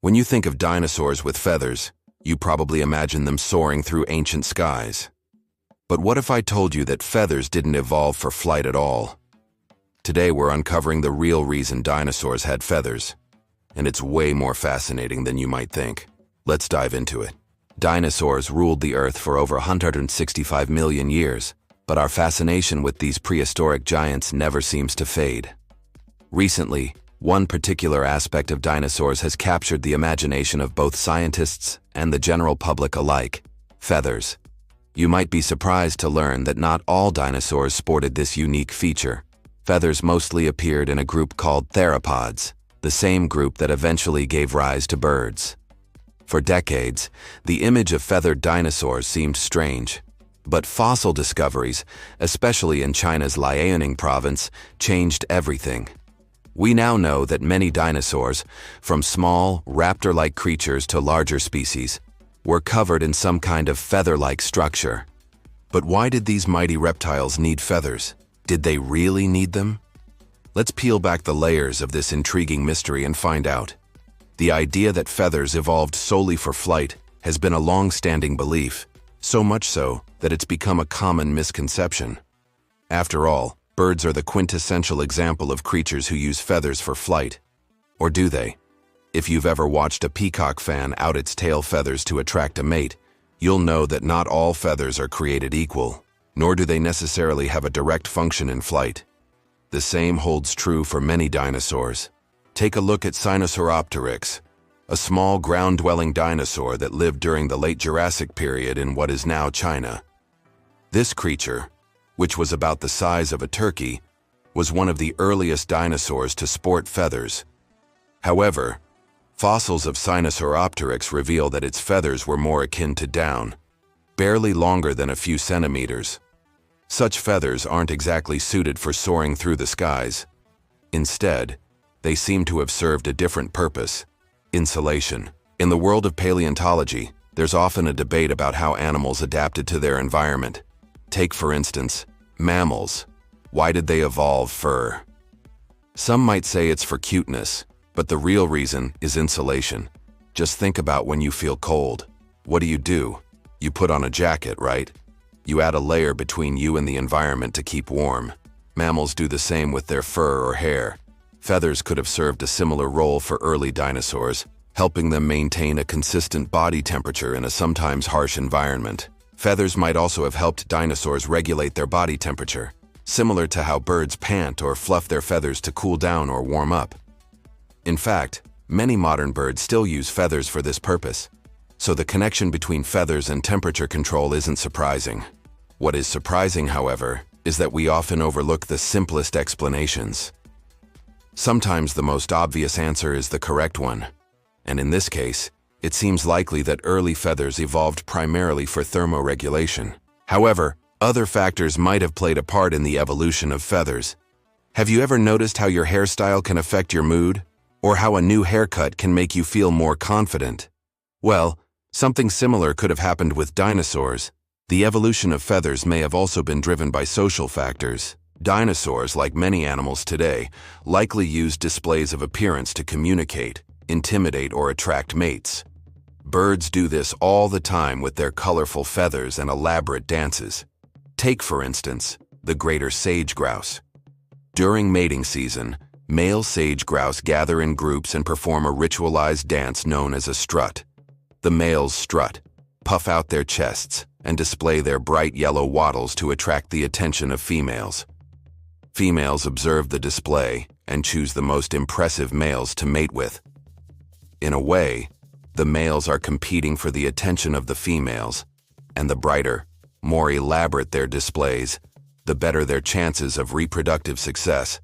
When you think of dinosaurs with feathers, you probably imagine them soaring through ancient skies. But what if I told you that feathers didn't evolve for flight at all? Today we're uncovering the real reason dinosaurs had feathers, and it's way more fascinating than you might think. Let's dive into it. Dinosaurs ruled the Earth for over 165 million years, but our fascination with these prehistoric giants never seems to fade. Recently, one particular aspect of dinosaurs has captured the imagination of both scientists and the general public alike: feathers. You might be surprised to learn that not all dinosaurs sported this unique feature. Feathers mostly appeared in a group called theropods, the same group that eventually gave rise to birds. For decades, the image of feathered dinosaurs seemed strange, but fossil discoveries, especially in China's Liaoning province, changed everything. We now know that many dinosaurs, from small, raptor-like creatures to larger species, were covered in some kind of feather-like structure. But why did these mighty reptiles need feathers? Did they really need them? Let's peel back the layers of this intriguing mystery and find out. The idea that feathers evolved solely for flight has been a long-standing belief, so much so that it's become a common misconception. After all, birds are the quintessential example of creatures who use feathers for flight. Or do they? If you've ever watched a peacock fan out its tail feathers to attract a mate, you'll know that not all feathers are created equal, nor do they necessarily have a direct function in flight. The same holds true for many dinosaurs. Take a look at Sinosauropteryx, a small ground-dwelling dinosaur that lived during the late Jurassic period in what is now China. This creature, which was about the size of a turkey, was one of the earliest dinosaurs to sport feathers. However, fossils of Sinosauropteryx reveal that its feathers were more akin to down, barely longer than a few centimeters. Such feathers aren't exactly suited for soaring through the skies. Instead, they seem to have served a different purpose: insulation. In the world of paleontology, there's often a debate about how animals adapted to their environment. Take, for instance, mammals. Why did they evolve fur? Some might say it's for cuteness, but the real reason is insulation. Just think about when you feel cold. What do? You put on a jacket, right? You add a layer between you and the environment to keep warm. Mammals do the same with their fur or hair. Feathers could have served a similar role for early dinosaurs, helping them maintain a consistent body temperature in a sometimes harsh environment. Feathers might also have helped dinosaurs regulate their body temperature, similar to how birds pant or fluff their feathers to cool down or warm up. In fact, many modern birds still use feathers for this purpose, so the connection between feathers and temperature control isn't surprising. What is surprising, however, is that we often overlook the simplest explanations. Sometimes the most obvious answer is the correct one, and in this case, it seems likely that early feathers evolved primarily for thermoregulation. However, other factors might have played a part in the evolution of feathers. Have you ever noticed how your hairstyle can affect your mood, or how a new haircut can make you feel more confident? Well, something similar could have happened with dinosaurs. The evolution of feathers may have also been driven by social factors. Dinosaurs, like many animals today, likely used displays of appearance to communicate, intimidate, or attract mates. Birds do this all the time with their colorful feathers and elaborate dances. Take, for instance, the greater sage grouse. During mating season, male sage grouse gather in groups and perform a ritualized dance known as a strut. The males strut, puff out their chests, and display their bright yellow wattles to attract the attention of females. Females observe the display and choose the most impressive males to mate with. In a way, the males are competing for the attention of the females, and the brighter, more elaborate their displays, the better their chances of reproductive success.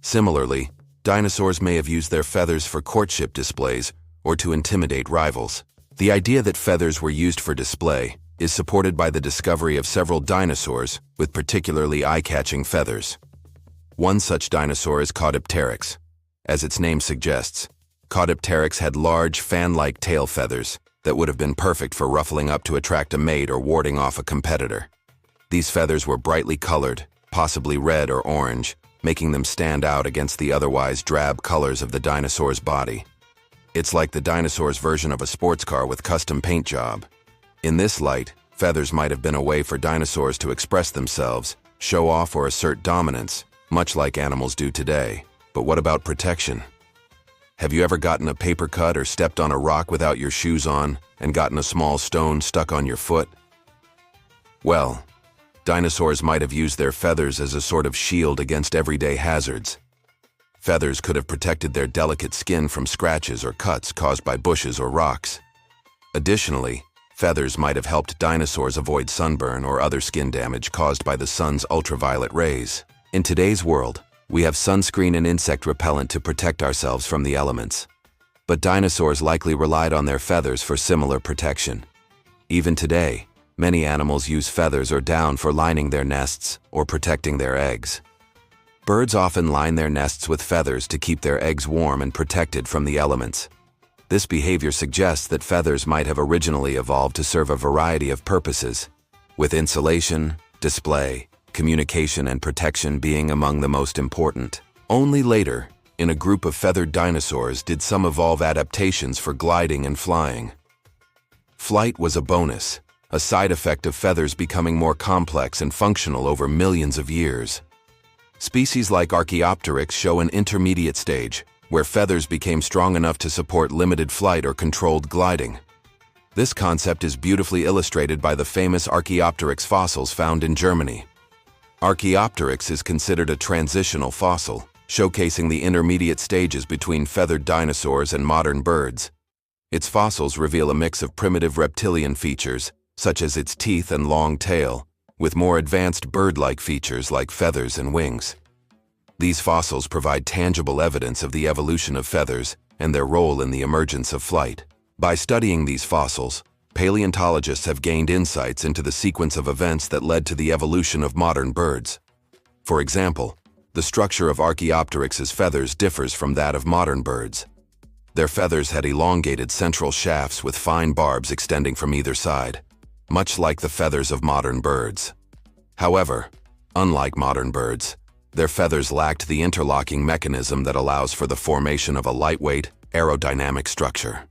Similarly, dinosaurs may have used their feathers for courtship displays or to intimidate rivals. The idea that feathers were used for display is supported by the discovery of several dinosaurs with particularly eye-catching feathers. One such dinosaur is Archaeopteryx. As its name suggests, Archaeopteryx had large, fan-like tail feathers that would have been perfect for ruffling up to attract a mate or warding off a competitor. These feathers were brightly colored, possibly red or orange, making them stand out against the otherwise drab colors of the dinosaur's body. It's like the dinosaur's version of a sports car with custom paint job. In this light, feathers might have been a way for dinosaurs to express themselves, show off or assert dominance, much like animals do today. But what about protection? Have you ever gotten a paper cut or stepped on a rock without your shoes on and gotten a small stone stuck on your foot? Well, dinosaurs might have used their feathers as a sort of shield against everyday hazards. Feathers could have protected their delicate skin from scratches or cuts caused by bushes or rocks. Additionally, feathers might have helped dinosaurs avoid sunburn or other skin damage caused by the sun's ultraviolet rays. In today's world, we have sunscreen and insect repellent to protect ourselves from the elements. But dinosaurs likely relied on their feathers for similar protection. Even today, many animals use feathers or down for lining their nests or protecting their eggs. Birds often line their nests with feathers to keep their eggs warm and protected from the elements. This behavior suggests that feathers might have originally evolved to serve a variety of purposes, with insulation, display, communication, and protection being among the most important. Only later, in a group of feathered dinosaurs, did some evolve adaptations for gliding and flying. Flight was a bonus, a side effect of feathers becoming more complex and functional over millions of years. Species like Archaeopteryx show an intermediate stage, where feathers became strong enough to support limited flight or controlled gliding. This concept is beautifully illustrated by the famous Archaeopteryx fossils found in Germany. Archaeopteryx is considered a transitional fossil, showcasing the intermediate stages between feathered dinosaurs and modern birds. Its fossils reveal a mix of primitive reptilian features, such as its teeth and long tail, with more advanced bird-like features like feathers and wings. These fossils provide tangible evidence of the evolution of feathers and their role in the emergence of flight. By studying these fossils, paleontologists have gained insights into the sequence of events that led to the evolution of modern birds. For example, the structure of Archaeopteryx's feathers differs from that of modern birds. Their feathers had elongated central shafts with fine barbs extending from either side, much like the feathers of modern birds. However, unlike modern birds, their feathers lacked the interlocking mechanism that allows for the formation of a lightweight, aerodynamic structure.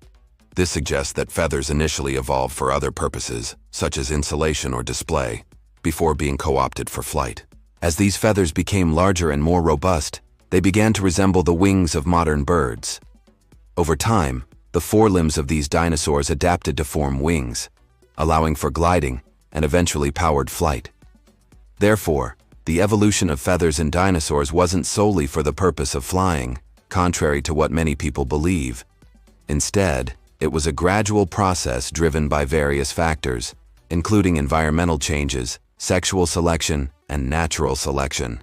This suggests that feathers initially evolved for other purposes, such as insulation or display, before being co-opted for flight. As these feathers became larger and more robust, they began to resemble the wings of modern birds. Over time, the forelimbs of these dinosaurs adapted to form wings, allowing for gliding and eventually powered flight. Therefore, the evolution of feathers in dinosaurs wasn't solely for the purpose of flying, contrary to what many people believe. Instead, it was a gradual process driven by various factors, including environmental changes, sexual selection, and natural selection.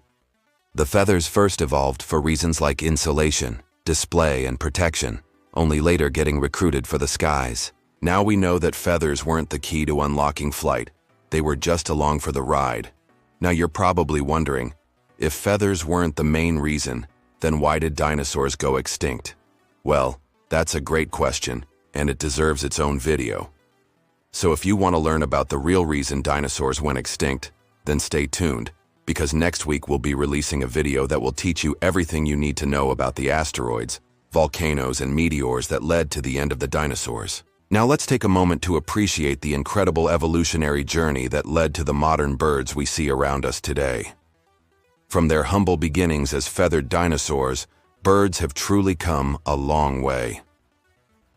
The feathers first evolved for reasons like insulation, display, and protection, only later getting recruited for the skies. Now we know that feathers weren't the key to unlocking flight. They were just along for the ride. Now you're probably wondering, if feathers weren't the main reason, then why did dinosaurs go extinct? Well, that's a great question, and it deserves its own video. So if you want to learn about the real reason dinosaurs went extinct, then stay tuned, because next week we'll be releasing a video that will teach you everything you need to know about the asteroids, volcanoes, and meteors that led to the end of the dinosaurs. Now let's take a moment to appreciate the incredible evolutionary journey that led to the modern birds we see around us today. From their humble beginnings as feathered dinosaurs, birds have truly come a long way.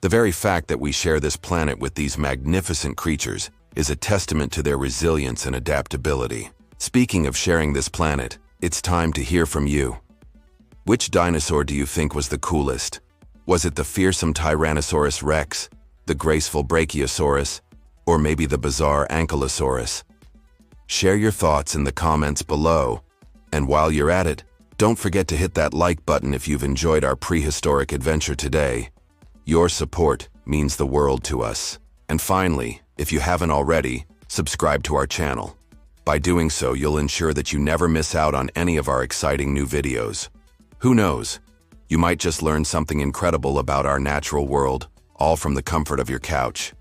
The very fact that we share this planet with these magnificent creatures is a testament to their resilience and adaptability. Speaking of sharing this planet, it's time to hear from you. Which dinosaur do you think was the coolest? Was it the fearsome Tyrannosaurus Rex, the graceful Brachiosaurus, or maybe the bizarre Ankylosaurus? Share your thoughts in the comments below, and while you're at it, don't forget to hit that like button if you've enjoyed our prehistoric adventure today. Your support means the world to us. And finally, if you haven't already, subscribe to our channel. By doing so, you'll ensure that you never miss out on any of our exciting new videos. Who knows? You might just learn something incredible about our natural world, all from the comfort of your couch.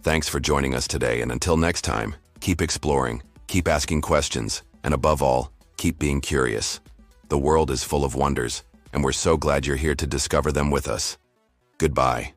Thanks for joining us today, and until next time, keep exploring, keep asking questions, and above all, keep being curious. The world is full of wonders, and we're so glad you're here to discover them with us. Goodbye.